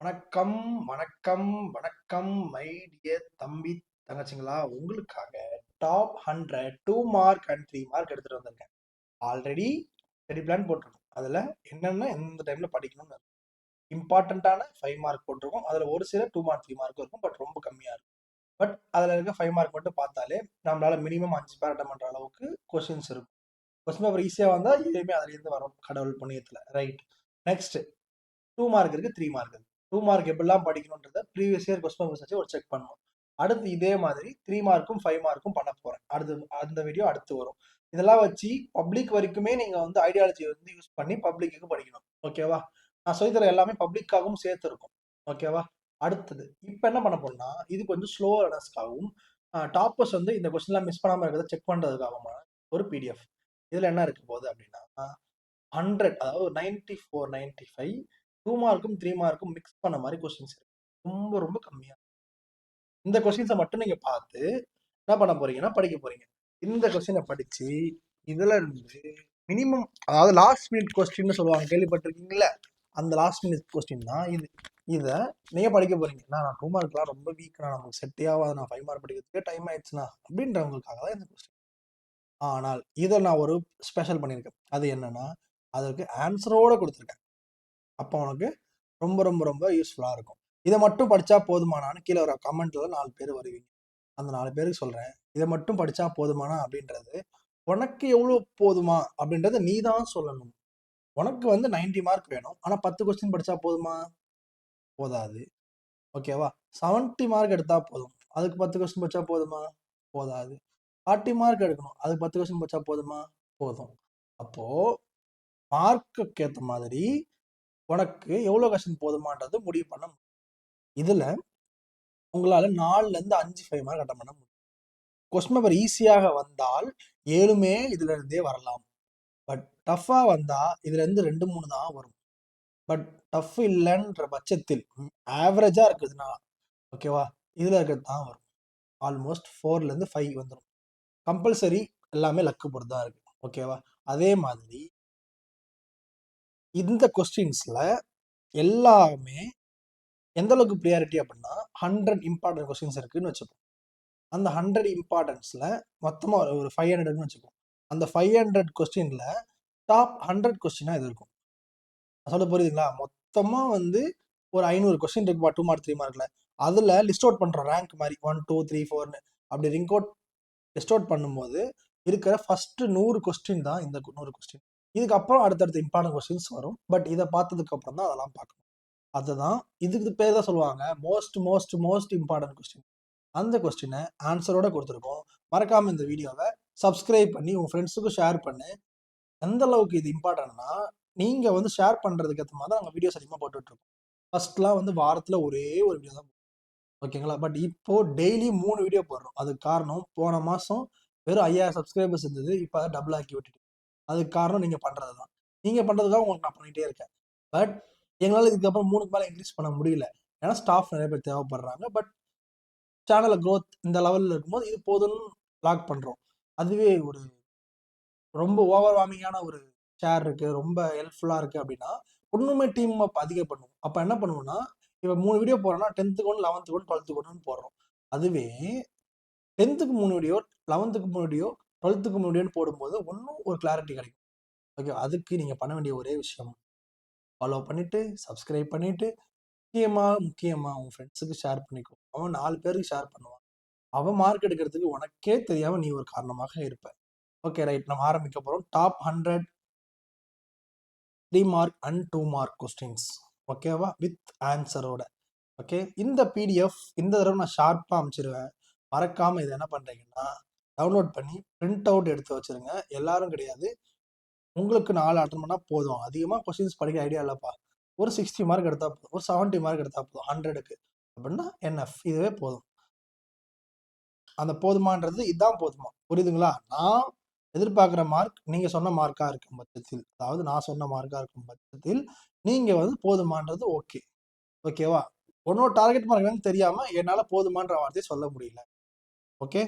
வணக்கம், வணக்கம், வணக்கம் மை டியர் தம்பி, தங்கச்சிங்களா. உங்களுக்காக டாப் 100 2 மார்க் அண்ட் 3 மார்க் எடுத்துட்டு வந்திருக்கேன். ஆல்ரெடி ஸ்டடி பிளான் போட்டிருக்கோம். அதுல என்னென்ன எந்த டைம்ல படிக்கணும்னு இம்பார்ட்டன்டான 5 மார்க் போட்டிருக்கோம். அதுல ஒரு சில 2 மார்க் 3 மார்க் இருக்கும், பட் ரொம்ப கம்மியா இருக்கும். பட் அதுல இருக்க 5 மார்க் மட்டும் பார்த்தாலே நம்மளால மினிமம் 5 பேர் அட்டன் பண்ற அளவுக்கு கொஸ்டின்ஸ் இருக்கும். கொஸ்டின் பேப்பர் ஈஸியா வந்தா எதுவுமே அதுல இருந்து வரும், கடவுள் புண்ணியத்துல. ரைட். நெக்ஸ்ட் 2 மார்க் இருக்கு, 3 மார்க் இருக்கு. 2 மார்க் எப்படிலாம் படிக்கணும்ன்றத ப்ரீவியஸ் இயர் கொஸ்டின் பேப்பர்ஸ் வச்சு ஒரு செக் பண்ணணும். அடுத்து இதே மாதிரி 3 மார்க்கும் 5 மார்க்கும் பண்ண போறேன். அடுத்து அந்த வீடியோ அடுத்து வரும். இதெல்லாம் வச்சு பப்ளிக் வரைக்குமே நீங்க வந்து ஐடியாலஜி வந்து யூஸ் பண்ணி பப்ளிக்கு படிக்கணும். ஓகேவா? நான் சொல்லித்தர எல்லாமே பப்ளிக்காகவும் சேர்த்து இருக்கும். ஓகேவா? அடுத்தது இப்ப என்ன பண்ண போறோம்னா, இது கொஞ்சம் ஸ்லோ லேர்னர்ஸ்க்காகவும் டாப்பர்ஸ் வந்து இந்த கொஸ்டின்லாம் மிஸ் பண்ணாம இருக்கிறத செக் பண்றதுக்காகமான ஒரு பிடிஎஃப். இதுல என்ன இருக்கு போகுது அப்படின்னா 100, அதாவது 94, 95 2 மார்க்கும் 3 மார்க்கும் மிக்ஸ் பண்ண மாதிரி கொஸ்டின்ஸ் இருக்கு. ரொம்ப ரொம்ப கம்மியா. இந்த கொஸ்டின்ஸை மட்டும் நீங்க பார்த்து என்ன பண்ண போறீங்கன்னா படிக்க போறீங்க. இந்த கொஸ்டினை படிச்சு இதுல இருந்து மினிமம், அதாவது லாஸ்ட் மினிட் கொஸ்டின் சொல்லுவாங்க, கேள்விப்பட்டிருக்கீங்களா? அந்த லாஸ்ட் மினிட் கொஸ்டின் தான் இது. இதை நீங்க படிக்க போறீங்க. நான் 2 மார்க்லாம் ரொம்ப வீக்னா, நமக்கு செட்டே ஆகாது, நான் 5 மார்க் படிக்கிறதுக்கே டைம் ஆயிடுச்சுனா அப்படின்றவங்களுக்காக தான் இந்த கொஸ்டின். ஆனால் இதை நான் ஒரு ஸ்பெஷல் பண்ணியிருக்கேன். அது என்னன்னா, அதற்கு ஆன்சரோட கொடுத்துருக்கேன். அப்போ உனக்கு ரொம்ப ரொம்ப ரொம்ப யூஸ்ஃபுல்லாக இருக்கும். இதை மட்டும் படித்தா போதுமானான்னு கீழே வர கமெண்ட்டில் 4 பேர் வருவீங்க. அந்த 4 பேருக்கு சொல்கிறேன், இதை மட்டும் படித்தா போதுமானா அப்படின்றது உனக்கு எவ்வளோ போதுமா அப்படின்றத நீ தான் சொல்லணும். உனக்கு வந்து 90 மார்க் வேணும், ஆனால் 10 கொஸ்டின் படித்தா போதுமா? போதாது. ஓகேவா? 70 மார்க் எடுத்தால் போதும், அதுக்கு 10 கொஸ்டின் படித்தா போதுமா? போதாது. 40 மார்க் எடுக்கணும், அதுக்கு 10 கொஸ்டின் படித்தா போதுமா? போதும். அப்போது மார்க்குக்கு ஏற்ற மாதிரி உனக்கு எவ்வளோ கொஸ்டின் போதுமான்றது முடிவு பண்ண முடியும். இதுல உங்களால 4ல இருந்து 5 5 மார்க் அட்டன் பண்ண முடியும். கொஸ்டின் பேப்பர் ஈஸியாக வந்தால் 7மே இதுல இருந்தே வரலாம். பட் டஃபா வந்தா இதுல இருந்து 2 3 தான் வரும். பட் டஃப் இல்லைன்ற பட்சத்தில் ஆவரேஜா இருக்குதுன்னா, ஓகேவா, இதுல இருக்கிறது தான் வரும். ஆல்மோஸ்ட் 4ல இருந்து 5 வந்துடும். கம்பல்சரி எல்லாமே லக்கு பொறுத்து தான் இருக்கு. ஓகேவா? அதே மாதிரி இந்த கொஸ்டின்ஸ்ல எல்லாமே எந்த அளவுக்கு ப்ரியாரிட்டி அப்படின்னா 100 இம்பார்ட்டன்ட் கொஸ்டின்ஸ் இருக்குன்னு வச்சுப்போம். அந்த 100 இம்பார்ட்டன்ஸ்ல மொத்தமா ஒரு 500ன்னு வச்சுப்போம். அந்த 500 கொஸ்டின்ல டாப் 100 கொஸ்டினா இது இருக்கும். சொல்ல புரியுதுங்களா? மொத்தமா வந்து ஒரு 500 கொஸ்டின் இருக்குப்பா 2 மார்க் 3 மார்க்ல. அதுல லிஸ்ட் அவுட் பண்றோம் ரேங்க் மாதிரி 1 2 3 4ன்னு. அப்படி லிஸ்ட் அவுட் பண்ணும்போது இருக்கிற ஃபர்ஸ்ட் 100 கொஸ்டின் தான் இந்த 100 கொஸ்டின். இதுக்கப்புறம் அடுத்தடுத்த இம்பார்ட்டன்ட் கொஸ்டின்ஸ் வரும். பட் இதை பார்த்ததுக்கு அப்புறம் தான் அதெல்லாம் பார்க்கணும். அதுதான் இதுக்கு பேர் தான் சொல்லுவாங்க most most most important question. அந்த கொஸ்டினை ஆன்சரோட கொடுத்துருக்கோம். மறக்காம இந்த வீடியோவை சப்ஸ்கிரைப் பண்ணி உங்க ஃப்ரெண்ட்ஸுக்கும் ஷேர் பண்ணு. எந்த அளவுக்கு இது இம்பார்ட்டன்ட்னா, நீங்க வந்து ஷேர் பண்றதுக்கு ஏற்ற மாதிரி தான் நாங்கள் வீடியோஸ் அதிகமாக போட்டுட்டு இருக்கோம். ஃபர்ஸ்ட்லாம் வந்து வாரத்துல ஒரே ஒரு வீடியோ தான், ஓகேங்களா? பட் இப்போ டெய்லி 3 வீடியோ போடுறோம். அதுக்கு காரணம் போன மாசம் வெறும் 5000 சப்ஸ்கிரைபர்ஸ் இருந்தது, இப்போ அதை டபுள் ஆக்கி விட்டுட்டு. அதுக்கு காரணம் நீங்க பண்றது தான். நீங்க பண்றதுக்காக உங்களுக்கு நான் பண்ணிட்டே இருக்கேன். பட் எங்களால் இதுக்கப்புறம் 3க்கு மேலே இன்க்ரீஸ் பண்ண முடியல. ஏன்னா ஸ்டாஃப் நிறைய பேர் தேவைப்படுறாங்க. பட் சேனலை க்ரோத் இந்த லெவலில் இருக்கும்போது இது போதும்னு லாக் பண்ணுறோம். அதுவே ஒரு ரொம்ப ஓவர் வார்மிங்கான ஒரு ஷேர் இருக்கு, ரொம்ப ஹெல்ப்ஃபுல்லாக இருக்கு அப்படின்னா இன்னுமே டீம் அப் அதிகம் பண்ணுவோம். அப்போ என்ன பண்ணுவோம்னா, இப்போ 3 வீடியோ போடுறோம்னா 10th ஒன்று 11th ஒன்று 12th ஒன்று போடுறோம். அதுவே 10th 3 video, 11th 3 video, 12th 3 வீடியோன்னு போடும்போது இன்னும் ஒரு கிளாரிட்டி கிடைக்கும். ஓகே, அதுக்கு நீங்கள் பண்ண வேண்டிய ஒரே விஷயம் ஃபாலோ பண்ணிட்டு சப்ஸ்கிரைப் பண்ணிட்டு முக்கியமா உன் ஃப்ரெண்ட்ஸுக்கு ஷேர் பண்ணிக்கோ. அவன் 4 பேருக்கு ஷேர் பண்ணுவான். அவன் மார்க் எடுக்கிறதுக்கு உனக்கே தெரியாம நீ ஒரு காரணமாக இருப்ப. ஓகே ரைட், நம்ம ஆரம்பிக்க போறோம். Top 100 3 mark and 2 mark questions. ஓகேவா? வித் ஆன்சரோட. ஓகே, இந்த பிடிஎஃப் இந்த தடவை நான் ஷார்ப்பாக அமைச்சிருவேன். மறக்காம இதை என்ன பண்றீங்கன்னா டவுன்லோட் பண்ணி பிரிண்ட் அவுட் எடுத்து வச்சிருங்க. எல்லாரும் கிடையாது, உங்களுக்கு 4 அட்டன் பண்ணா போதும். அதிகமாக கொஸ்டின்ஸ் படிக்க ஐடியா இல்லப்பா, ஒரு 60 மார்க் எடுத்தா போதும், ஒரு 70 மார்க் எடுத்தா போதும் 100க்கு அப்படின்னா என்எஃப், இதுவே போதும். அந்த போதுமான்றது இதுதான் போதுமா, புரியுதுங்களா? நான் எதிர்பார்க்குற மார்க் நீங்க சொன்ன மார்க்கா இருக்கும் பட்சத்தில், அதாவது நான் சொன்ன மார்க்கா இருக்கும் பட்சத்தில் நீங்க வந்து போதுமான்றது ஓகே. ஓகேவா? உன்னோட டார்கெட் மார்க் என்னன்னு தெரியாம என்னால போதுமான்ற வார்த்தையை சொல்ல முடியல. Okay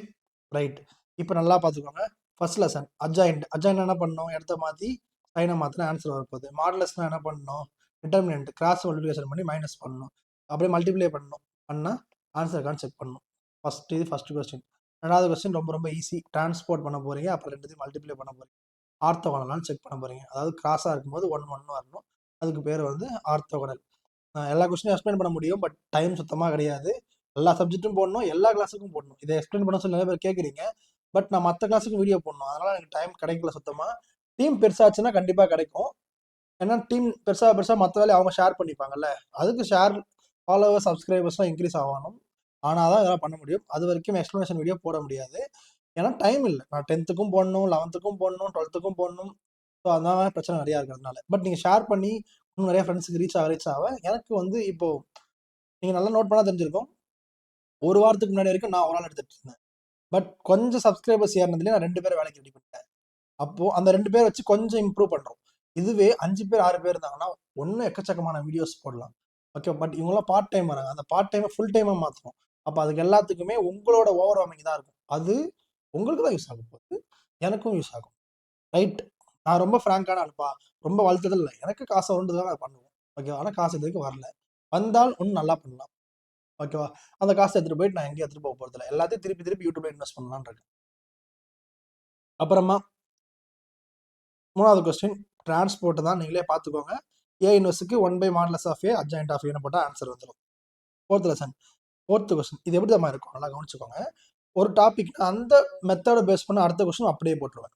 right. இப்போ நல்லா பார்த்துக்கோங்க. First lesson adjoint. அட்ஜாயின்ட் என்ன பண்ணணும்? இடத்த மாற்றி சைனை மாற்றினா ஆன்சர் வரப்போகுது. மாடலஸ்னா என்ன பண்ணணும்? டிட்டர்மினன்ட் கிராஸ் மல்டிப்ளிகேஷன் பண்ணி மைனஸ் பண்ணணும், அப்படியே மல்டிப்ளை பண்ணால் ஆன்சர் இருக்கான்னு செக் பண்ணணும். இது ஃபர்ஸ்ட் கொஸ்டின். ரெண்டாவது கொஸ்டின் ரொம்ப ரொம்ப ஈஸி. டிரான்ஸ்போர்ட் பண்ண போறீங்க, அப்புறம் ரெண்டுத்தையும் மல்டிப்ளை பண்ண போறீங்க. ஆர்த்தோகனலான்னு செக் பண்ண போறீங்க. அதாவது கிராஸாக இருக்கும்போது 1 1 வரணும். அதுக்கு பேர் வந்து ஆர்த்தோகனல். எல்லா கொஸ்டினும் எக்ஸ்பிளைன் பண்ண முடியும், பட் டைம் சுத்தமாக கிடையாது. எல்லா சப்ஜெக்ட்டும் போடணும், எல்லா கிளாஸுக்கும் போடணும். இதை எக்ஸ்பிளைன் பண்ண சொல்லி நிறைய பேர் கேட்குறீங்க, பட் நான் மற்ற கிளாஸுக்கும் வீடியோ போடணும், அதனால எனக்கு டைம் கிடைக்கல சுத்தமாக. டீம் பெருசாச்சுன்னா கண்டிப்பாக கிடைக்கும். ஏன்னா டீம் பெருசாக மற்ற வேலையை அவங்க ஷேர் பண்ணிப்பாங்கல்ல, அதுக்கு ஷேர் ஃபாலோவர்ஸ் சப்ஸ்கிரைபர்ஸ்லாம் இன்க்ரீஸ் ஆகணும். ஆனால் தான் இதெல்லாம் பண்ண முடியும். அது வரைக்கும் எக்ஸ்ப்ளனேஷன் வீடியோ போட முடியாது, ஏன்னா டைம் இல்லை. நான் 10த்துக்கும் போடணும், 11த்துக்கும் போடணும், 12த்துக்கும் போடணும். ஸோ அதனால பிரச்சனை நிறையா இருக்கிறதுனால. பட் நீங்கள் ஷேர் பண்ணி இன்னும் நிறைய ஃப்ரெண்ட்ஸுக்கு ரீச் ஆக எனக்கு வந்து இப்போ நீங்கள் நல்லா நோட் பண்ணால் தெரிஞ்சிருக்கும். ஒரு வாரத்துக்கு முன்னாடி வரைக்கும் நான் ஒரு ஆள் எடுத்துகிட்டு இருந்தேன், பட் கொஞ்சம் சப்ஸ்கிரைபர்ஸ் ஏறினதுலேயே நான் 2 பேர் வேலைக்கு ரெடி பண்ணிட்டேன். அப்போது அந்த 2 பேர் வச்சு கொஞ்சம் இம்ப்ரூவ் பண்ணுறோம். இதுவே 5 பேர் 6 பேர் இருந்தாங்கன்னா ஒன்றும் எக்கச்சக்கமான வீடியோஸ் போடலாம். ஓகே, பட் இவங்களாம் பார்ட் டைம் வராங்க, அந்த பார்ட் டைமை ஃபுல் டைமாக மாற்றணும். அப்போ அதுக்கு எல்லாத்துக்குமே உங்களோட ஓவர் வார்மிங் தான் இருக்கும். அது உங்களுக்கு தான் யூஸ் ஆகும் போது, எனக்கும் யூஸ் ஆகும். ரைட், நான் ரொம்ப ஃப்ராங்கான அனுப்பா, ரொம்ப வளர்த்ததில் இல்லை, எனக்கு காசு வருன்றதுக்காக அதை பண்ணுவோம். ஓகேவா, ஆனால் காசு இதுக்கு வரல, வந்தால் ஒன்றும் நல்லா பண்ணலாம். ஓகேவா, அந்த காசை எடுத்துகிட்டு போயிட்டு நான் எங்கேயும் எடுத்துகிட்டு போக போகிறதில்ல, எல்லாத்தையும் திருப்பி யூடியூப்ல இன்வெஸ்ட் பண்ணலான்னு இருக்கேன். அப்புறமா 3வது கொஸ்டின் டிரான்ஸ்போர்ட் தான், நீங்களே பார்த்துக்கோங்க. ஏ இன்வெஸ்ட்டுக்கு 1/(A) adjoint of A போட்டால் ஆன்சர் வந்துடும். 4th lesson 4th question. இது எப்படி தான் இருக்கும், நல்லா கவனிச்சுக்கோங்க. ஒரு டாபிக் அந்த மெத்தடை பேஸ் பண்ண அடுத்த கொஸ்டின் அப்படியே போட்டுருவேன்.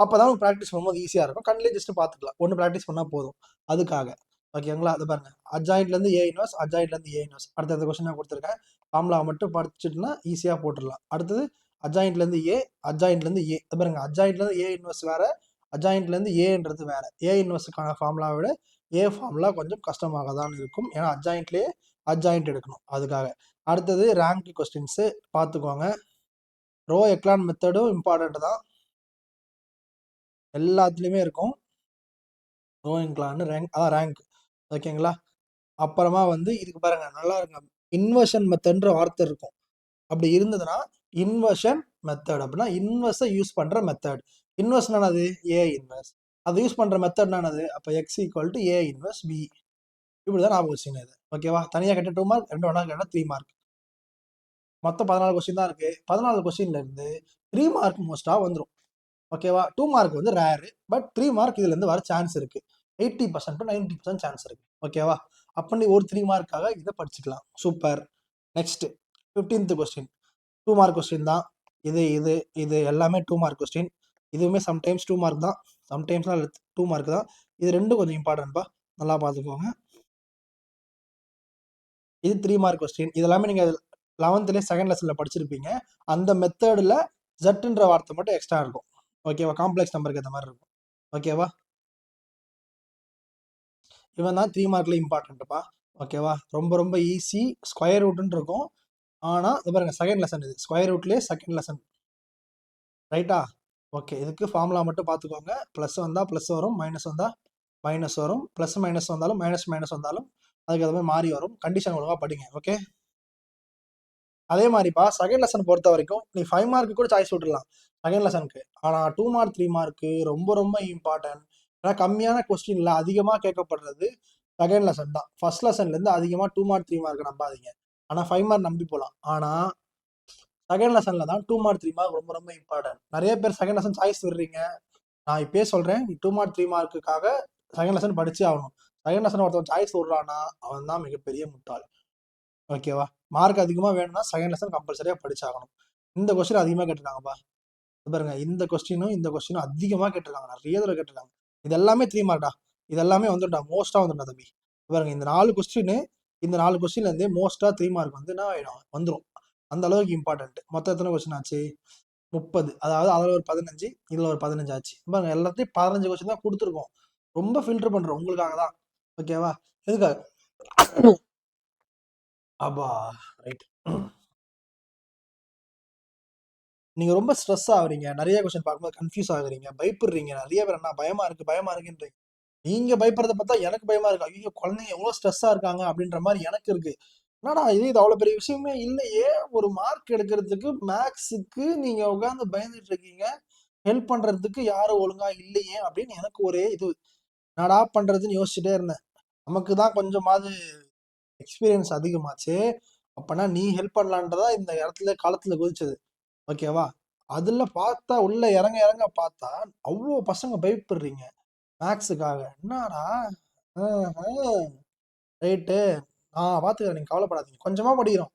அப்போ தான் ப்ராக்டிஸ் பண்ணும்போது ஈஸியாக இருக்கும். கண்ணிலே ஜஸ்ட் பார்த்துக்கலாம், ஒன்று ப்ராக்டிஸ் பண்ணால் போதும் அதுக்காக. ஓகேங்களா, அது பாருங்க, அட்ஜாயிண்ட்லேருந்து ஏ இன்வெர்ஸ், அட்ஜாயிண்ட்லேருந்து ஏ இன்வெர்ஸ். அடுத்த கொஸ்டின் நான் கொடுத்துருக்கேன், ஃபார்முலா மட்டும் படிச்சுட்டுனா ஈஸியாக போட்டுடலாம். அடுத்தது அட்ஜாயிண்ட்லேருந்து ஏ, அட்ஜாயிண்ட்லேருந்து ஏ. அது பாருங்க, அட்ஜாயிண்ட்லேருந்து ஏ இன்வெர்ஸ் வேறு, அட்ஜாயிண்ட்லேருந்து ஏன்றது வேறு. ஏ இன்வெர்ஸுக்கான ஃபார்முலா விட ஏ ஃபார்முலா கொஞ்சம் கஷ்டமாக தான் இருக்கும், ஏன்னா அட்ஜாயிண்ட்லேயே அட்ஜாயிண்ட் எடுக்கணும் அதுக்காக. அடுத்தது ரேங்க் கொஸ்டின்ஸு பார்த்துக்கோங்க. ரோ எக்லான் மெத்தடும் இம்பார்ட்டண்ட் தான், எல்லாத்துலேயுமே இருக்கும். ரோ எக்லான் ரேங்க், அதான் ரேங்க். ஓகேங்களா, அப்புறமா வந்து இதுக்கு பாருங்க, நல்லா இருங்க, இன்வர்ஷன் மெத்தட்ன்ற வார்த்தை இருக்கும். அப்படி இருந்ததுன்னா இன்வர்ஷன் மெத்தட் அப்படின்னா இன்வெர்ஸை யூஸ் பண்ணுற மெத்தட். இன்வெர்ஸ் என்னது, ஏ இன்வெர்ஸ். அதை யூஸ் பண்ணுற மெத்தட் என்னது, அப்போ x equal to A inverse B. இப்படி தான் ஞாபகம் வச்சுங்க இது. ஓகேவா, தனியாக கேட்ட 2 மார்க், 2 ஒன்றா கேட்டால் 3 மார்க். மொத்தம் 14 கொஸ்டின் தான் இருக்குது. 14 கொஸ்டின்லேருந்து 3 மார்க் மோஸ்ட்டாக வந்துடும். ஓகேவா, 2 மார்க் வந்து ரேரு, பட் 3 மார்க் இதுலேருந்து வர சான்ஸ் இருக்குது. 80% to 90% சான்ஸ் இருக்குது. ஓகேவா, அப்போ நீ ஒரு 3 மார்க்காக இதை படிச்சுக்கலாம். Super. Next 15th question 2 mark question தான். இது எல்லாமே 2 மார்க் கொஸ்டின். இதுவுமே சம்டைம்ஸ் 2 மார்க் தான், சம்டைம்ஸ்லாம் 2 மார்க் தான். இது ரெண்டும் கொஞ்சம் இம்பார்ட்டன்ட்பா, நல்லா பார்த்துக்கோங்க. இது 3 மார்க் கொஸ்டின். இதெல்லாமே நீங்கள் 11th செகண்ட் லெசனில் படிச்சிருப்பீங்க. அந்த மெத்தடில் ஜட்டுன்ற வார்த்தை மட்டும் எக்ஸ்ட்ரா இருக்கும். ஓகேவா, காம்ப்ளெக்ஸ் நம்பருக்கு ஏற்ற மாதிரி இருக்கும். ஓகேவா, இவன் தான் 3 மார்க்ல இம்பார்ட்டன்ட்டுப்பா. ஓகேவா, ரொம்ப ரொம்ப ஈஸி. ஸ்கொயர் ரூட்னு இருக்கும், ஆனால் இது பாருங்க செகண்ட் லெசன், இது ஸ்கொயர் ரூட்லேயே செகண்ட் லெசன். ரைட்டா, ஓகே. இதுக்கு ஃபார்முலா மட்டும் பார்த்துக்கோங்க. ப்ளஸ் வந்தால் ப்ளஸ் வரும், மைனஸ் வந்தால் மைனஸ் வரும், ப்ளஸ் மைனஸ் வந்தாலும் மைனஸ் வந்தாலும் அதுக்கு அது மாதிரி மாறி வரும். கண்டிஷன் ஒழுங்காக படிங்க. ஓகே, அதே மாதிரிப்பா செகண்ட் லெசன் பொறுத்த வரைக்கும் நீ 5 மார்க்கு கூட சாய்ஸ் விட்டுடலாம் செகண்ட் லெசனுக்கு. ஆனால் 2 மார்க் 3 மார்க்கு ரொம்ப ரொம்ப இம்பார்ட்டன்ட். ஏன்னா கம்மியான கொஸ்டின்ல அதிகமாக கேட்கப்படுறது செகண்ட் லெசன் தான். ஃபர்ஸ்ட் லெசன்லேருந்து அதிகமாக 2 மார்க் 3 மார்க் நம்பாதீங்க, ஆனால் 5 மார்க் நம்பி போகலாம். ஆனால் செகண்ட் லெசனில் தான் 2 மார்க் 3 மார்க் ரொம்ப ரொம்ப இம்பார்ட்டன்ட். நிறைய பேர் செகண்ட் லெசன் சாய்ஸ் விடுறீங்க. நான் இப்பயே சொல்கிறேன், நீ 2 மார்க் 3 மார்க்குக்காக செகண்ட் லெசன் படிச்சே ஆகணும். செகண்ட் லெசன் ஒருத்தன் சாய்ஸ் விடுறான்னா அவன் தான் மிகப்பெரிய முட்டாள். ஓகேவா, மார்க் அதிகமாக வேணும்னா செகண்ட் லெசன் கம்பல்சரியாக படிச்சாகணும். இந்த கொஸ்டின் அதிகமாக கேட்டிருக்காங்கப்பா. பாருங்க, இந்த கொஸ்டினும் அதிகமாக கேட்டிருக்காங்க, நிறைய தடவை கேட்டிருக்காங்க. இது எல்லாமே 3 மார்க்டா, இது எல்லாமே வந்துட்டா, மோஸ்ட்டாக வந்துட்டா தம்பி. பாருங்க, இந்த 4 கொஸ்டின்லேருந்து மோஸ்ட்டாக 3 மார்க் வந்து என்ன ஆகிடும், வந்துடும். அந்த அளவுக்கு இம்பார்ட்டன்ட். மொத்தம் எத்தனை கொஸ்டின் ஆச்சு, 30. அதாவது அதில் ஒரு 15, இதில் ஒரு 15 ஆச்சு. பாருங்க, எல்லாத்தையும் 15 கொஸ்டின் தான் கொடுத்துருக்கோம். ரொம்ப ஃபில்டர் பண்ணுறோம் உங்களுக்காக தான். ஓகேவா, எதுக்காக, அப்பா ரைட். நீங்க ரொம்ப ஸ்ட்ரெஸ் ஆகுறீங்க, நிறைய கொஸ்டின் பார்க்கும்போது கன்ஃபியூஸ் ஆகுறீங்க, பயப்படுறீங்க. நிறைய பேர் என்ன பயமா இருக்குன்றீங்க. நீங்க பயப்படுறத பார்த்தா எனக்கு பயமா இருக்கு. ஐயோ, குழந்தைங்க எவ்வளவு ஸ்ட்ரெஸ்ஸா இருக்காங்க அப்படின்ற மாதிரி எனக்கு இருக்கு. என்னடா இது அவ்வளவு பெரிய விஷயமே இல்லையே, ஒரு மார்க் எடுக்கிறதுக்கு மேக்ஸுக்கு நீங்க உட்காந்து பயந்துட்டு இருக்கீங்க, ஹெல்ப் பண்றதுக்கு யாரும் ஒழுங்கா இல்லையே அப்படின்னு எனக்கு ஒரே இது, என்னடா பண்றதுன்னு யோசிச்சுட்டே இருந்தேன். நமக்கு தான் கொஞ்சமாவது எக்ஸ்பீரியன்ஸ் அதிகமாச்சு. அப்பனா நீ ஹெல்ப் பண்ணலான்றதா இந்த இடத்துல காலத்துல குதிச்சது. ஓகேவா? அதுல பார்த்தா உள்ள இறங்க இறங்க பார்த்தா அவ்வளோ பசங்க பயப்படுறீங்க மேக்ஸுக்காக. என்னடா? ரைட்டு. நான் பார்த்துக்கிறேன், நீங்க கவலைப்படாதீங்க. கொஞ்சமா படிக்கிறோம்,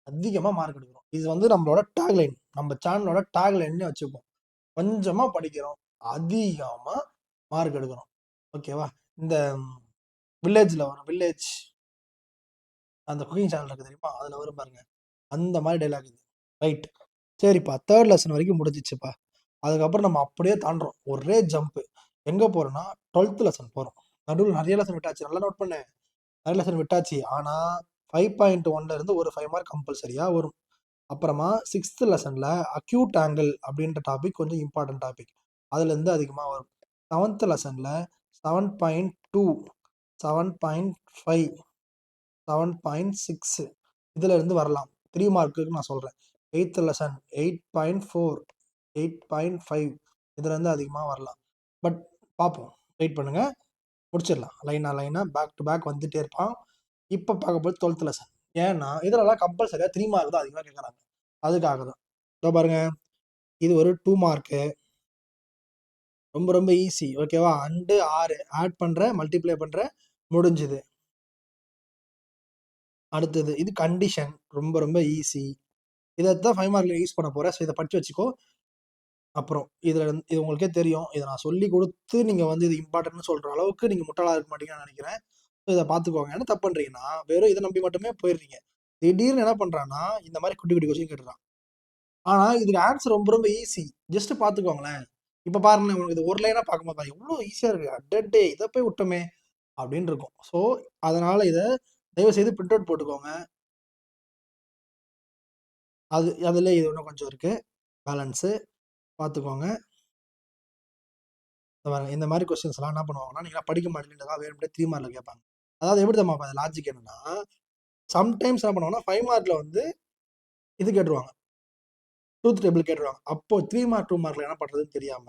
அதிகமா மார்க் எடுக்கிறோம். இது வந்து நம்மளோட டேக்லைன், நம்ம சேனலோட டேக்லைன்னே வச்சுப்போம். கொஞ்சமா படிக்கிறோம், அதிகமா மார்க் எடுக்கிறோம். ஓகேவா? இந்த வில்லேஜ்ல வரும், வில்லேஜ் அந்த குக்கிங் சேனல் இருக்கு தெரியுமா, அதுல வரும் பாருங்க, அந்த மாதிரி டைலாக் இது. ரைட். சரிப்பா, தேர்ட் லெசன் வரைக்கும் முடிஞ்சிச்சுப்பா. அதுக்கப்புறம் நம்ம அப்படியே தாண்டுறோம், ஒரே ஜம்ப். எங்க போறோம்னா 12th லெசன் போறோம். நடுவில் நிறைய லெசன் விட்டாச்சு, நல்லா நோட் பண்ணு. நிறைய லெசன் விட்டாச்சு. ஆனா 5.1ல இருந்து ஒரு 5 மார்க் கம்பல்சரியா வரும். அப்புறமா 6th லெசன்ல அக்யூட் ஆங்கிள் அப்படின்ற டாபிக் கொஞ்சம் இம்பார்ட்டன்ட் டாபிக், அதுல இருந்து அதிகமா வரும். 7th லெசன்ல 7.2, 7.5, 7.6 இதுல இருந்து வரலாம். 3 மார்க்குக்கு நான் சொல்றேன். 8th லெசன் 8.4, 8.5 இதுல இருந்து அதிகமா வரலாம். பட் பார்ப்போம், வெயிட் பண்ணுங்க, முடிச்சிடலாம். லைனா லைனா பேக் டு பேக் வந்துட்டே இருப்பான். இப்ப பார்க்க போது 12th லெசன். ஏன்னா இதுலலாம் கம்பல்சரியா 3 மார்க் தான் அதிகமா கேட்கறாங்க. அதுக்காக தான். இதோ பாருங்க, இது ஒரு 2 மார்க்கு, ரொம்ப ரொம்ப ஈஸி. ஓகேவா? அண்டு 6 ஆட் பண்ற, மல்டிப்ளை பண்ற, முடிஞ்சுது. அடுத்தது இது கண்டிஷன், ரொம்ப ரொம்ப ஈஸி. இதைத்தான் 5 மார்க்ல யூஸ் பண்ண போறேன். ஸோ இதை படிச்சு வச்சுக்கோ. அப்புறம் இதுல இது உங்களுக்கே தெரியும், இதை நான் சொல்லி கொடுத்து நீங்க வந்து இது இம்பார்ட்டன்ட்னு சொல்ற அளவுக்கு நீங்க முட்டாளா இருக்க மாட்டீங்கன்னு நினைக்கிறேன். இதை பார்த்துக்கோங்க. என்ன தப்பு பண்றீங்கன்னா, வெறும் இதை நம்பி மட்டுமே போயிடுறீங்க. திடீர்னு என்ன பண்றான்னா, இந்த மாதிரி குட்டி குட்டி கொஸ்டின் கேட்டுறான். ஆனா இதுக்கு ஆன்சர் ரொம்ப ரொம்ப ஈஸி. ஜஸ்ட் பாத்துக்கோங்களேன். இப்ப பாருங்க, உங்களுக்கு இது ஒரு லைனா பார்க்கும்போது பாருங்க, எவ்வளவு ஈஸியா இருக்கு. அடடே, இதை போய் விட்டோமே அப்படின்னு இருக்கும். ஸோ அதனால இதை தயவு செய்து பிரிண்ட் அவுட் போட்டுக்கோங்க. அதுல இது இன்னும் கொஞ்சம் இருக்கு, பேலன்ஸு பார்த்துக்கோங்க. இந்த மாதிரி கொஸ்டின்ஸ் எல்லாம் என்ன பண்ணுவாங்கன்னா, நீங்க படிக்க மாட்டேங்கிறதா வேணும்னே 3 மார்க்ல கேட்பாங்க. அதாவது எப்படி தெரியுமா லாஜிக் என்னன்னா, சம்டைம்ஸ் என்ன பண்ணுவாங்கன்னா 5 மார்க்ல வந்து இது கேட்டுருவாங்க, ட்ரூத் டேபிள் கேட்டுருவாங்க. அப்போ 3 மார்க் 2 மார்க்ல என்ன பண்றதுன்னு தெரியாம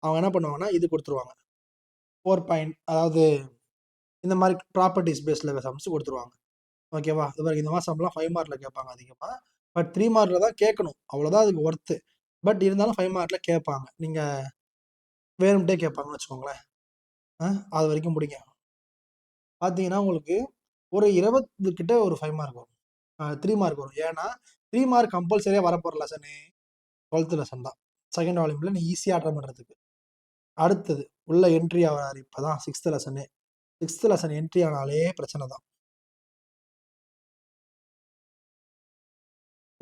அவங்க என்ன பண்ணுவாங்கன்னா இது கொடுத்துருவாங்க, 4 பாயிண்ட், அதாவது இந்த மாதிரி ப்ராப்பர்ட்டிஸ் பேஸ்ல சம்ஸ் கொடுத்துருவாங்க. ஓகேவா? இது மாதிரி இந்த மாதிரி சம்லாம் 5 மார்க்ல கேட்பாங்க அதிகமா. பட் 3 மார்க்ல தான் கேட்கணும், அவ்வளவுதான் அதுக்கு ஒர்த்து. பட் இருந்தாலும் 5 மார்க்ல கேட்பாங்க. நீங்க வேணும்ட்டே கேட்பாங்கன்னு வச்சுக்கோங்களேன். அது வரைக்கும் முடிங்க. பார்த்தீங்கன்னா உங்களுக்கு ஒரு 20 கிட்ட ஒரு 5 மார்க் வரும், 3 மார்க் வரும். ஏன்னா 3 மார்க் கம்பல்சரியா வரப்போற லெசனே 12th லெசன் தான். செகண்ட் வால்யூம்ல நீ ஈஸியா அட்டன் பண்றதுக்கு. அடுத்தது உள்ள என்ட்ரி ஆகிறாரு இப்பதான் 6th லெசனே. 6th லெசன் என்ட்ரி ஆனாலே பிரச்சனை தான்.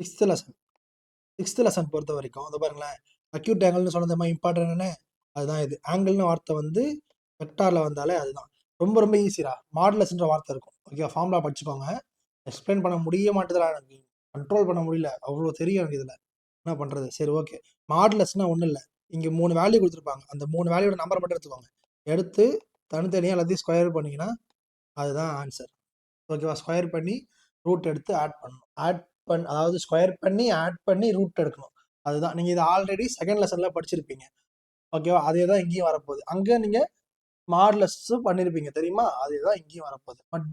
6th லெசன் 6th லெசன் பொறுத்த வரைக்கும் அதை பாருங்களேன், அக்யூட் ஆங்கிள்னு சொன்னது மாதிரி இம்பார்ட்டன்ட். அதுதான் இது. ஆங்கிள்னு வார்த்தை வந்து வெக்டார்ல வந்தாலே அதுதான். ரொம்ப ரொம்ப ஈஸிடா. மாடுலஸ்ன்ற வார்த்தை இருக்கும். ஓகே, ஃபார்முலா படிச்சுக்கோங்க. எக்ஸ்பிளைன் பண்ண முடிய மாட்டேதுடா, எனக்கு கண்ட்ரோல் பண்ண முடியல, அவ்வளோ தெரியும் எனக்கு இதுல. என்ன பண்றது? சரி, ஓகே. மாடுலஸ்னா ஒன்றும் இல்லை, இங்கே 3 வேல்யூ கொடுத்துருப்பாங்க. அந்த 3 வேல்யூட நம்பரை மட்டும் எடுத்துக்கோங்க. எடுத்து தனித்தனியாக எல்லாத்தையும் ஸ்கொயர் பண்ணிங்கன்னா அதுதான் ஆன்சர். ஓகேவா? ஸ்கொயர் பண்ணி ரூட் எடுத்து ஆட் பண்ணணும். அதாவது ஸ்கொயர் பண்ணி ஆட் பண்ணி ரூட் எடுக்கணும். அதுதான். நீங்க இது ஆல்ரெடி செகண்ட் லெசன்ல படிச்சிருப்பீங்க. ஓகேவா? அதே தான் இங்கேயும் வரப்போகுது. அங்க நீங்க மாடுலஸ் பண்ணிருப்பீங்க தெரியுமா, அதே தான் இங்கேயும் வரப்போகுது. பட்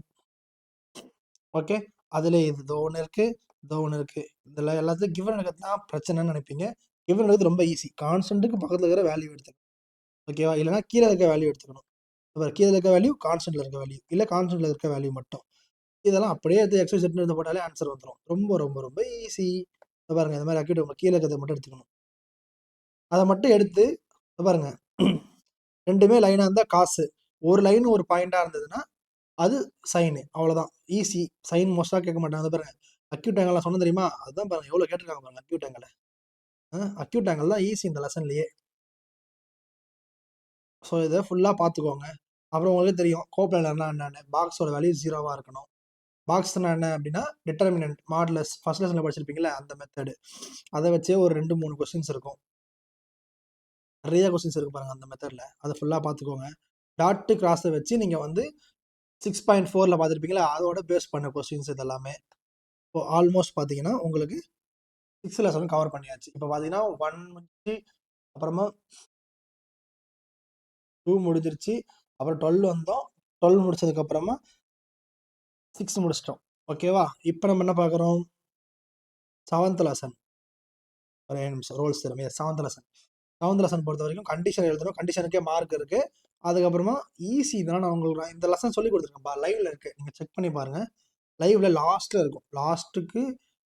ஓகே, அதுல இது ஒன்று இருக்கு, இது ஒன்று இருக்கு. இதுல எல்லாத்தையும் கிவன் எடுக்கிறது தான் பிரச்சனைன்னு நினைப்பீங்க. கிவன் எடுக்கிறது ரொம்ப ஈஸி. கான்ஸ்டன்ட்டுக்கு பக்கத்துல இருக்கிற வேல்யூ எடுத்துக்கணும். ஓகேவா? இல்லைன்னா கீழே இருக்க வேல்யூ எடுத்துக்கணும். கீழே இருக்க வேல்யூ, கான்ஸ்டன்ட்ல இருக்க வேல்யூ, இல்லை கான்ஸ்டன்ட்ல இருக்க வேல்யூ மட்டும். இதெல்லாம் அப்படியே எடுத்து எக்ஸல் செட் எடுத்து போட்டாலே ஆன்சர் வந்துடும். ரொம்ப ரொம்ப ரொம்ப ஈஸி. பாருங்க, இந்த மாதிரி அக்யூட் உங்க கீழே இருக்கிறத மட்டும் எடுத்துக்கணும். அதை மட்டும் எடுத்து பாருங்க, ரெண்டுமே லைனா இருந்தா காசு, ஒரு லைன் ஒரு பாயிண்டா இருந்ததுன்னா அது சைனு, அவ்வளவுதான். ஈஸி. சைன் மோஸ்டா கேட்க மாட்டாங்க. பாருங்க, அக்யூட் ஆங்கிள் சொன்ன தெரியுமா, அதுதான் பாருங்க எவ்வளவு கேட்டிருக்காங்க பாருங்க. அக்யூட் ஆங்கிள், அக்யூட் ஆங்கிள் தான் ஈஸி இந்த லெசன்லயே. ஸோ இதை ஃபுல்லா பார்த்துக்கோங்க. அப்புறம் உங்களுக்கு தெரியும் கோப்லானர்னா என்னன்னு. பாக்ஸோட வேல்யூ 0வா இருக்கணும். பாக்ஸ்னா என்ன அப்படின்னா டிட்டர்மினன்ட், மாடுலஸ், ஃபர்ஸ்ட் லெசன்ல படிச்சிருப்பீங்களா அந்த மெத்தடு. அதை வச்சே ஒரு 2-3 கொஸ்டின்ஸ் இருக்கும். நிறைய கொஸ்டின்ஸ் இருக்கு பாருங்க அந்த மெத்தட்ல. அதை ஃபுல்லா பார்த்துக்கோங்க. டாட் கிராஸை வச்சு நீங்க வந்து 6.4ல பார்த்துருப்பீங்களா, அதோட பேஸ் பண்ண கொஸ்டின்ஸ் இதெல்லாமே. இப்போ ஆல்மோஸ்ட் பார்த்தீங்கன்னா உங்களுக்கு 6 லெசன் கவர் பண்ணியாச்சு. இப்போ பார்த்தீங்கன்னா 1 முடிஞ்சு, அப்புறமா 2 முடிஞ்சிருச்சு, அப்புறம் 12 வந்தோம், 12 முடிச்சதுக்கப்புறமா 6 முடிச்சிட்டோம். ஓகேவா? இப்போ நம்ம என்ன பார்க்குறோம்? 7th lesson. ஒரே நிமிஷம். Rolle's theorem. Yes 7th lesson. 7th lesson பொறுத்த வரைக்கும் கண்டிஷன் எழுதணும். கண்டிஷனுக்கே மார்க் இருக்கு. அதுக்கப்புறமா ஈஸி இதெல்லாம் நான் உங்களுக்கு இந்த லெசன் சொல்லி கொடுத்துருக்கேன்ப்பா. லைவ்ல இருக்கு. நீங்க செக் பண்ணி பாருங்க. லைவ்ல லாஸ்ட்ல இருக்கும். லாஸ்ட்டுக்கு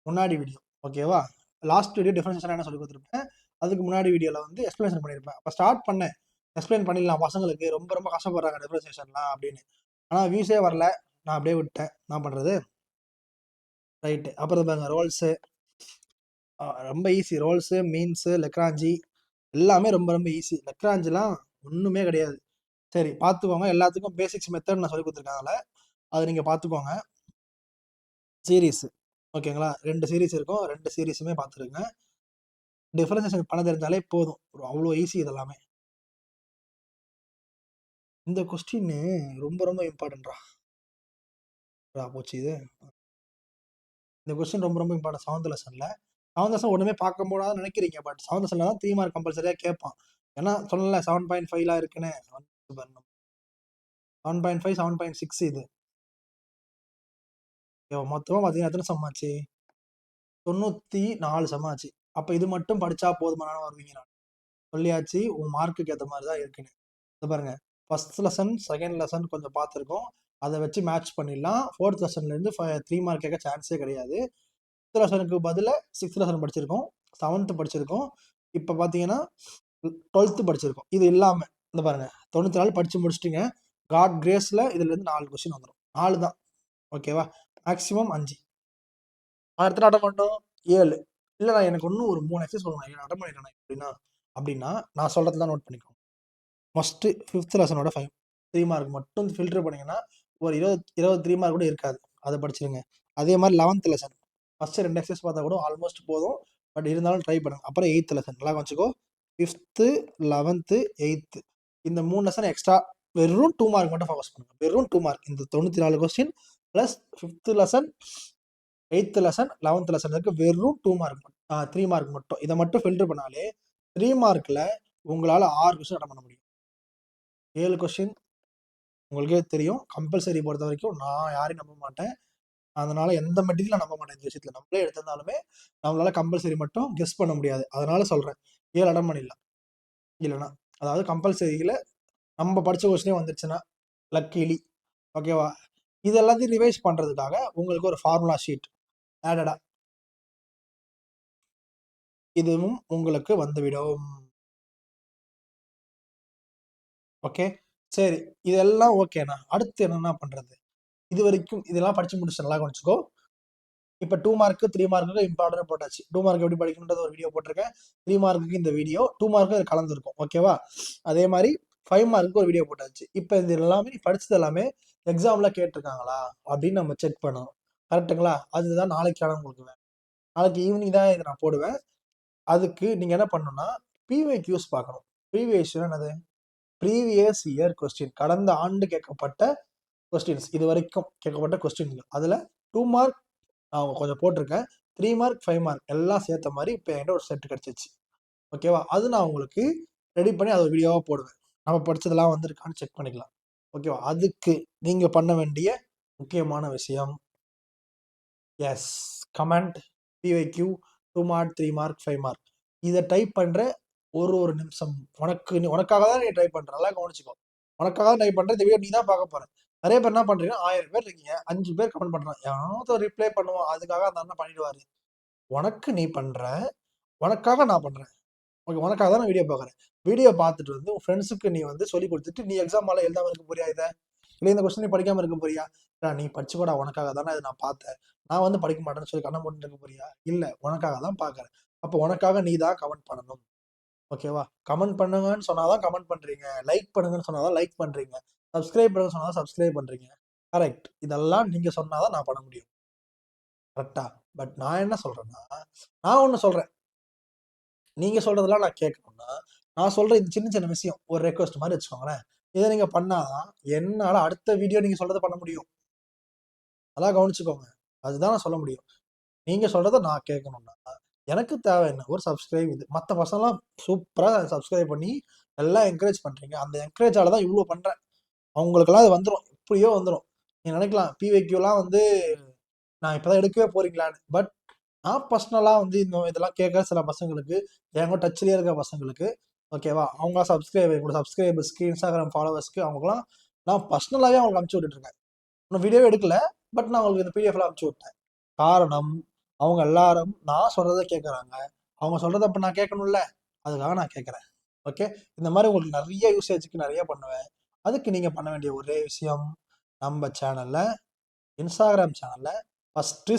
முன்னாடி வீடியோ. ஓகேவா? லாஸ்ட் வீடியோ டிஃபரன்ஷியேஷன் என்ன சொல்லி கொடுத்துருப்பேன். அதுக்கு முன்னாடி வீடியோல வந்து எக்ஸ்பிளேஷன் பண்ணியிருப்பேன். அப்போ ஸ்டார்ட் பண்ணேன். எக்ஸ்பிளைன் பண்ணிடலாம் பசங்களுக்கு ரொம்ப ரொம்ப கஷ்டப்படுறாங்க டிஃபரன்ஷியேஷன்லாம் அப்படின்னு. ஆனால் வியூஸே வரல. நான் அப்படியே விட்டேன். நான் பண்றது ரைட்டு. அப்புறம் பாருங்க ரோல்ஸு ரொம்ப ஈஸி. ரோல்ஸு, மீன்ஸு, லெக்ராஞ்சி எல்லாமே ரொம்ப ரொம்ப ஈஸி. லெக்ராஞ்சிலாம் ஒன்றுமே கிடையாது. சரி பார்த்துக்கோங்க. எல்லாத்துக்கும் பேசிக்ஸ் மெத்தட் நான் சொல்லி கொடுத்துருக்காங்கல்ல, அதை நீங்கள் பார்த்துக்கோங்க. சீரீஸ் ஓகேங்களா? 2 சீரீஸ் இருக்கும். 2 சீரீஸுமே பார்த்துருங்க. டிஃபரன்ஷியேஷன் பண்ண தெரிஞ்சாலே போதும். அவ்வளோ ஈஸி இதெல்லாமே. இந்த கொஸ்டின் ரொம்ப ரொம்ப இம்பார்ட்டன்ட்ரா போச்சு இது. இந்த கொஸ்டின் ரொம்ப ரொம்ப இம்பார்ட்டன்ட் 7th லெசன்ல. 7th லெசன் ஒன்றுமே பார்க்க முடியாதுன்னு நினைக்கிறீங்க. பட் 7th லெசன்ல தான் 3 மார்க் கம்பல்சரியாக கேட்பான். ஏன்னா சொல்லல 7.5லாம் இருக்குன்னு. 7.5 7.6 இது மொத்தமா பார்த்தீங்கன்னா எத்தனை சம் ஆச்சு? 94 சம் ஆச்சு. அப்போ இது மட்டும் படிச்சா போதுமான வருவீங்க. நான் சொல்லியாச்சு உன் மார்க்குக்கு ஏற்ற மாதிரி தான் இருக்குன்னு. இது பாருங்க ஃபர்ஸ்ட் லெசன் செகண்ட் லெசன் கொஞ்சம் பார்த்துருக்கோம். அதை வச்சு மேட்ச் பண்ணிடலாம். 4th லெசன்லேருந்து 3 மார்க் கேட்க சான்ஸே கிடையாது. 5th லெசனுக்கு பதில் 6th லெசன் படிச்சிருக்கோம். 7th படிச்சிருக்கோம். இப்போ பார்த்தீங்கன்னா 12th படிச்சிருக்கோம். இது இல்லாமல் இந்த பாருங்க 94 படிச்சு முடிச்சிட்டிங்க. காட் கிரேஸில் இதுலேருந்து 4 கொஸ்டின் வந்துடும். 4 தான். ஓகேவா? மேக்ஸிமம் 5. அடுத்த அட்டம் பண்ணோம் 7. இல்லை நான் எனக்கு இன்னும் ஒரு 3 எக்ஸஸ் சொல்லணும். 7 அட்டம் பண்ணிட்டேன் அப்படின்னா நான் சொல்கிறதுலாம் நோட் பண்ணிக்கோங்க. ஃபஸ்ட்டு 5th லெசனோட 3 மார்க் மட்டும் ஃபில்டர் பண்ணிங்கன்னா ஒரு 23 மார்க் கூட இருக்காது. அதை படிச்சிருங்க. அதே மாதிரி 11th லெசன் ஃபஸ்ட்டு 2 எக்ஸஸ் பார்த்தா கூட ஆல்மோஸ்ட் போதும். பட் இருந்தாலும் ட்ரை பண்ணுங்க. அப்புறம் 8th லெசன் நல்லா வச்சுக்கோ. 5th 11th 8th இந்த 3 லெசன் எக்ஸ்ட்ரா வெறும் 2 மார்க் மட்டும் ஃபோக்கஸ் பண்ணுங்க. வெறும் 2 மார்க். இந்த 94 question plus 5th lesson 8th lesson 11th lesson இருக்கு. வெறும் 2 மார்க் 3 மார்க் மட்டும். இதை மட்டும் ஃபில்டர் பண்ணாலே 3 மார்க்கில் உங்களால் 6 கொஸ்டின் அட்டன் பண்ண முடியும். 7 கொஸ்டின் உங்களுக்கே தெரியும். கம்பல்சரி பொறுத்த வரைக்கும் நான் யாரையும் நம்ப மாட்டேன். அதனால எந்த மெட்டீரியலும் நம்ப மாட்டேன். இந்த விஷயத்துல நம்மளே எடுத்திருந்தாலுமே நம்மளால கம்பல்சரி மட்டும் கெஸ் பண்ண முடியாது. அதனால சொல்றேன் 7 அட்டன் பண்ணிடலாம். இல்லைன்னா அதாவது கம்பல்சரியில நம்ம படிச்ச கொஸ்டினே வந்துருச்சுன்னா லக்கிலி. ஓகேவா? இது எல்லாத்தையும் ரிவைஸ் பண்றதுக்காக உங்களுக்கு ஒரு ஃபார்முலா ஷீட் ஆடடா இதுவும் உங்களுக்கு வந்துவிடும். ஓகே சரி. இதெல்லாம் ஓகேண்ணா. அடுத்து என்னென்ன பண்றது? இது வரைக்கும் இதெல்லாம் படிச்சு முடிச்சு நல்லா கவனிச்சுக்கோ. இப்போ 2 மார்க்கு 3 மார்க்குக்கு இம்பார்ட்டன்ட் போட்டாச்சு. 2 மார்க் எப்படி படிக்கணுன்றது ஒரு வீடியோ போட்டிருக்கேன். 3 மார்க்குக்கு இந்த வீடியோ 2 மார்க்கு இது கலந்துருக்கும். ஓகேவா? அதே மாதிரி 5 மார்க்கு ஒரு வீடியோ போட்டாச்சு. இப்போ இது எல்லாமே நீ படிச்சது எல்லாமே எக்ஸாம்ல கேட்டிருக்காங்களா அப்படின்னு நம்ம செக் பண்ணணும். கரெக்டுங்களா? அதுதான் நாளைக்கான உங்களுக்கு வேணும். நாளைக்கு ஈவினிங் தான் இதை நான் போடுவேன். அதுக்கு நீங்க என்ன பண்ணணும்னா பிவிக்யூஸ் பார்க்கணும். ப்ரீவியஸ் என்னது? Previous year question. கடந்த ஆண்டு கேட்கப்பட்ட கொஸ்டின்ஸ். இது வரைக்கும் கேட்கப்பட்ட கொஸ்டின்கள். அதில் 2 மார்க் நான் கொஞ்சம் போட்டிருக்கேன். 3 மார்க் 5 மார்க் எல்லாம் சேர்த்த மாதிரி இப்போ என்கிட்ட ஒரு செட் கிடச்சிச்சு. ஓகேவா? அது நான் உங்களுக்கு ரெடி பண்ணி அதை ஒரு வீடியோவாக போடுவேன். நம்ம படிச்சதெல்லாம் வந்திருக்கான்னு செக் பண்ணிக்கலாம். ஓகேவா? அதுக்கு நீங்கள் பண்ண வேண்டிய முக்கியமான விஷயம் எஸ் கமெண்ட் பிவைக்யூ 2 மார்க் 3 மார்க் 5 மார்க் இதை டைப் பண்ணுற ஒரு நிமிஷம் உனக்காக தான் நீ ட்ரை பண்ணுற. நல்லா கவனிச்சுக்கோ. உனக்காக தான் ட்ரை பண்ணுற. இந்த வீடியோ நீ தான் பார்க்க போற. நிறைய பேர் என்ன பண்றீங்கன்னா 1000 பேர் இருக்கீங்க. 5 பேர் கமெண்ட் பண்றாங்க. யாராவது ரிப்ளை பண்ணுவோம். அதுக்காக அந்த அண்ணன் பண்ணிடுவாரு. உனக்கு நீ பண்ற. உனக்காக நான் பண்றேன். ஓகே உனக்காக தான் நான் வீடியோ பார்க்குறேன். வீடியோ பார்த்துட்டு வந்து உன் ஃப்ரெண்ட்ஸுக்கு நீ வந்து சொல்லி கொடுத்துட்டு நீ எக்ஸாம் மேலே எழுதாம இருக்க போறியா? இதை இல்லை இந்த கொஸ்டின் நீ படிக்காம இருக்க போறியா? நீ படிச்சுக்கூட உனக்காக தானே இதை நான் பார்த்தேன். நான் வந்து படிக்க மாட்டேன்னு சொல்லி கண்ணை போட்டு இருக்க போறியா? இல்லை உனக்காக தான் பார்க்குறேன். அப்போ உனக்காக நீ தான் கமெண்ட் பண்ணணும். ஓகேவா? கமெண்ட் பண்ணுங்கன்னு சொன்னாதான் கமெண்ட் பண்றீங்க. லைக் பண்ணுங்கன்னு சொன்னாதான் லைக் பண்றீங்க. சப்ஸ்கிரைப் பண்ணுங்க சொன்னாதான் சப்ஸ்கிரைப் பண்றீங்க. கரெக்ட். இதெல்லாம் நீங்க சொன்னாதான் நான் பண்ண முடியும். கரெக்டா? பட் நான் என்ன சொல்றேன்னா நான் ஒண்ணு சொல்றேன். நீங்க சொல்றதெல்லாம் நான் கேட்கணும்னா நான் சொல்ற இந்த சின்ன சின்ன விஷயம் ஒரு ரெக்வஸ்ட் மாதிரி வச்சுக்கோங்களேன். இதை நீங்க பண்ணாதான் என்னால அடுத்த வீடியோ நீங்க சொல்றதை பண்ண முடியும். அதான் கவனிச்சுக்கோங்க. அதுதான் நான் சொல்ல முடியும். நீங்க சொல்றதை நான் கேட்கணும்னா எனக்கு தேவை என்ன? ஒரு சப்ஸ்கிரைப். இது மற்ற பசங்களாம் சூப்பரா சப்ஸ்கிரைப் பண்ணி எல்லாம் என்கரேஜ் பண்றீங்க. அந்த என்கரேஜால தான் இவ்வளோ பண்றேன். அவங்களுக்கெல்லாம் அது வந்துடும். எப்படியோ வந்துடும். நீங்க நினைக்கலாம் பிவைக்யூலாம் வந்து நான் இப்பதான் எடுக்கவே போறீங்களான்னு. பட் நான் பர்சனலா வந்து இந்த இதெல்லாம் கேட்க சில பசங்களுக்கு, என் கூட டச்லயே இருக்க பசங்களுக்கு, ஓகேவா, அவங்க என்னோட சப்ஸ்கிரைபர்ஸ்க்கு, இன்ஸ்டாகிராம் ஃபாலோவர்ஸ்க்கு அவங்களுக்குலாம் நான் பர்சனலாவே அவங்களுக்கு அனுப்பிச்சு விட்டுட்டு இருக்கேன். இன்னும் வீடியோவே எடுக்கல. பட் நான் அவங்களுக்கு இந்த பிடிஎஃப்ல அனுப்பிச்சு விட்டேன். காரணம், அவங்க எல்லாரும் நான் சொல்றதை கேட்கறாங்க. அவங்க சொல்றதை அப்ப நான் கேட்கணும்ல, அதுக்காக நான் கேட்கறேன். ஓகே, இந்த மாதிரி உங்களுக்கு நிறைய யூசேஜுக்கு நிறைய பண்ணுவேன். அதுக்கு நீங்க பண்ண வேண்டிய ஒரே விஷயம், நம்ம சேனல்ல, இன்ஸ்டாகிராம் சேனல்ல ஃபர்ஸ்ட்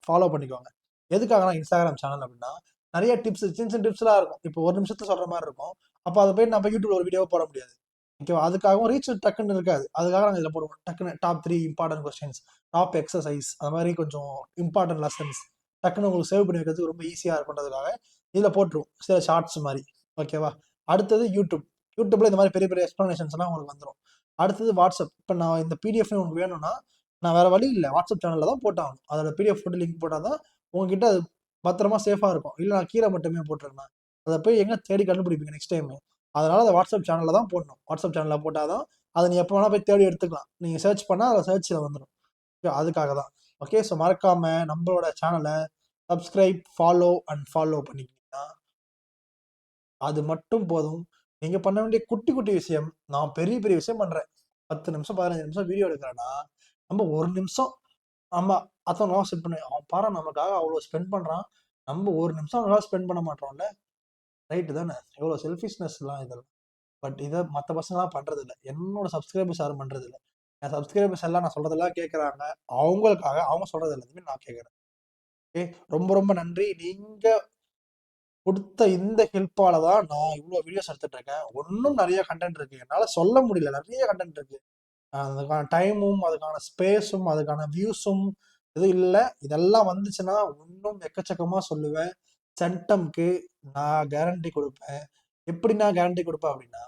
ஃபாலோ பண்ணிக்கோங்க. எதுக்காக இன்ஸ்டாகிராம் சேனல் அப்படின்னா, நிறைய டிப்ஸ், சின்ன சின்ன டிப்ஸ்லாம் இருக்கும். இப்போ ஒரு நிமிஷத்துல சொல்ற மாதிரி இருக்கும். அப்போ அதை போய் நம்ம யூடியூப்ல ஒரு வீடியோ போட முடியாது. ஓகேவா, அதுக்காகவும் ரீச் டக்குன்னு இருக்காது. அதுக்காக நாங்கள் இதில் போடுவோம். டக்குன்னு top 3 important questions, top exercise, அது மாதிரி கொஞ்சம் இம்பார்ட்டன்ட் லெசன்ஸ் டக்குன்னு உங்களுக்கு சேவ் பண்ணி வைக்கிறதுக்கு ரொம்ப ஈஸியாக இருக்குன்றதுக்காக இதில் போட்டுருவோம், சில ஷார்ட்ஸ் மாதிரி. ஓகேவா, அடுத்தது யூடியூப்ல இந்த மாதிரி பெரிய பெரிய எக்ஸ்பிளனேஷன்ஸ்லாம் உங்களுக்கு வந்துடும். அடுத்தது வாட்ஸ்அப். இப்போ நான் இந்த பிடிஎஃப் உங்களுக்கு வேணும்னா, நான் வேற வழி இல்லை, வாட்ஸ்அப் சேனலில் தான் போட்டாகணும். அதோட பிடிஎஃப் போட்டு லிங்க் போட்டால் தான் உங்ககிட்ட அது பத்திரமா சேஃபாக இருக்கும். இல்லை நான் கீழே மட்டுமே போட்டிருக்கேன், அதை போய் எங்கே தேடி கண்டுபிடிப்பீங்க நெக்ஸ்ட் டைம். அதனால அதை வாட்ஸ்அப் சேனலில் தான் போடணும். வாட்ஸ்அப் சேனலில் போட்டால் தான் அதை நீ எப்போ வேணால் போய் தேடி எடுத்துக்கலாம். நீங்கள் சர்ச் பண்ணால் அதில் சர்ச்சில் வந்துடும். அதுக்காக தான். ஓகே, ஸோ மறக்காம நம்மளோட சேனலை சப்ஸ்கிரைப், ஃபாலோ பண்ணிக்கிட்டீங்கன்னா அது மட்டும் போதும். நீங்க பண்ண வேண்டிய குட்டி குட்டி விஷயம், நான் பெரிய பெரிய விஷயம் பண்றேன். 10 நிமிஷம் 15 நிமிஷம் வீடியோ எடுக்கிறேன்னா, நம்ம ஒரு நிமிஷம் நம்ம அத்தனை ஸ்பெண்ட் பண்ணி, அவன் பாரு நமக்காக அவ்வளோ ஸ்பெண்ட் பண்றான், நம்ம ஒரு நிமிஷம் அவனுக்காக ஸ்பெண்ட் பண்ண மாட்டோம்ல. ரைட்டு தானே? எவ்வளோ செல்ஃபிஷ்னஸ்லாம் இதெல்லாம். பட் இதை மற்ற பசங்களாம் பண்றது இல்லை. என்னோட சப்ஸ்கிரைபர்ஸ் யாரும் பண்றது இல்லை. என் சப்ஸ்கிரைபர்ஸ் எல்லாம் நான் சொல்றதெல்லாம் கேட்கறாங்க. அவங்களுக்காக அவங்க சொல்றது எல்லாத்தையுமே நான் கேட்கறேன். ஓகே, ரொம்ப ரொம்ப நன்றி. நீங்க கொடுத்த இந்த ஹெல்ப்பால தான் நான் இவ்வளோ வீடியோஸ் எடுத்துட்டு இருக்கேன். இன்னும் நிறைய கண்டென்ட் இருக்கு, என்னால சொல்ல முடியல. நிறைய கண்டென்ட் இருக்கு. அதுக்கான டைமும், அதுக்கான ஸ்பேஸும், அதுக்கான வியூஸும் இது இல்லை. இதெல்லாம் வந்துச்சுன்னா இன்னும் எக்கச்சக்கமா சொல்லுவேன். சென்டம்க்கு நான் கேரண்டி கொடுப்பேன். எப்படி நான் கேரண்டி கொடுப்பேன் அப்படின்னா,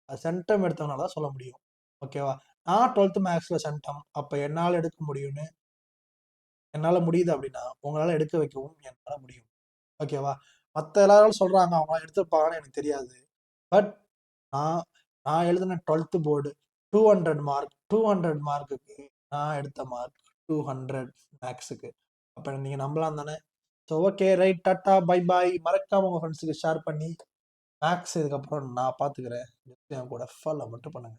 அது சென்டம் எடுத்தவனால தான் சொல்ல முடியும். ஓகேவா, நான் 12th மேக்ஸ்ல சென்டம், அப்ப என்னால் எடுக்க முடியும்னு, என்னால முடியுது அப்படின்னா உங்களால எடுக்க வைக்கவும் என்னால முடியும். ஓகேவா, மற்ற எல்லாரும் சொல்றாங்க அவங்க எடுத்துருப்பாங்கன்னு எனக்கு தெரியாது. பட் நான் நான் எழுதின 12th போர்டு 200 மார்க், 200 மார்க்குக்கு நான் எடுத்த மார்க் 200 மேக்ஸுக்கு. அப்போ நீங்கள் நம்பலாம் தானே? So okay, right, tata, bye bye. மறக்காம உங்கள் ஃப்ரெண்ட்ஸுக்கு ஷேர் பண்ணி மேக்ஸ் இதுக்கப்புறம் நான் பார்த்துக்கிறேன், என் கூட ஃபாலோ மட்டும் பண்ணுங்க.